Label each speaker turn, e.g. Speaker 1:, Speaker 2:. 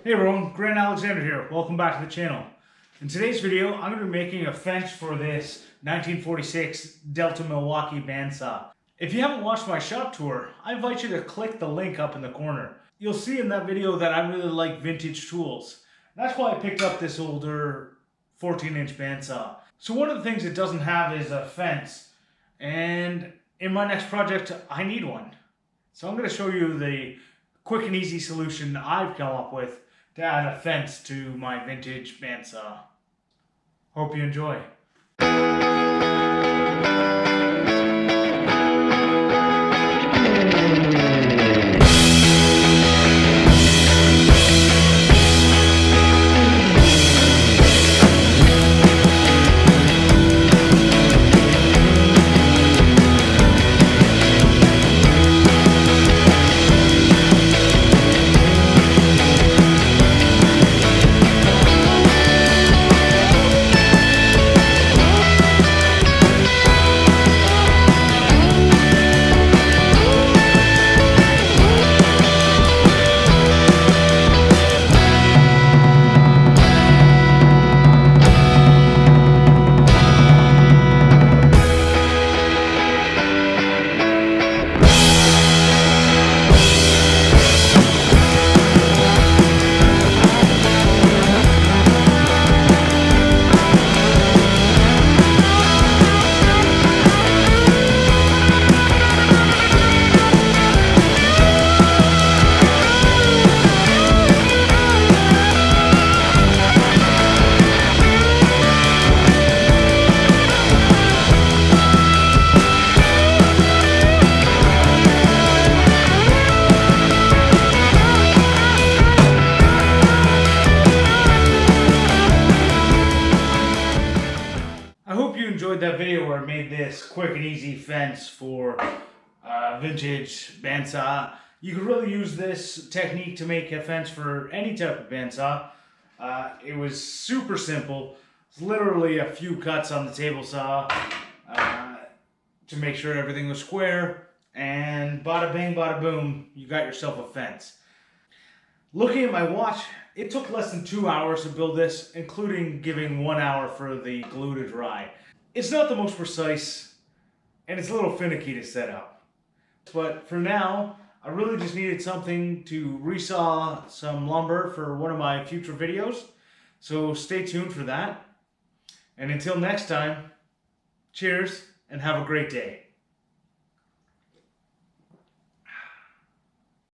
Speaker 1: Hey everyone, Grant Alexander here. Welcome back to the channel. In today's video, I'm going to be making a fence for this 1946 Delta Milwaukee bandsaw. If you haven't watched my shop tour, I invite you to click the link up in the corner. You'll see in that video that I really like vintage tools. That's why I picked up this older 14-inch bandsaw. So one of the things it doesn't have is a fence, and in my next project, I need one. So I'm going to show you the quick and easy solution I've come up with to add a fence to my vintage bandsaw. Hope you enjoy. I hope you enjoyed that video where I made this quick and easy fence for vintage bandsaw. You could really use this technique to make a fence for any type of bandsaw. It was super simple. It's literally a few cuts on the table saw to make sure everything was square, and bada bang, bada boom, you got yourself a fence. Looking at my watch, it took less than 2 hours to build this, including giving 1 hour for the glue to dry. It's not the most precise, and it's a little finicky to set up. But for now, I really just needed something to resaw some lumber for one of my future videos. So stay tuned for that. And until next time, cheers and have a great day.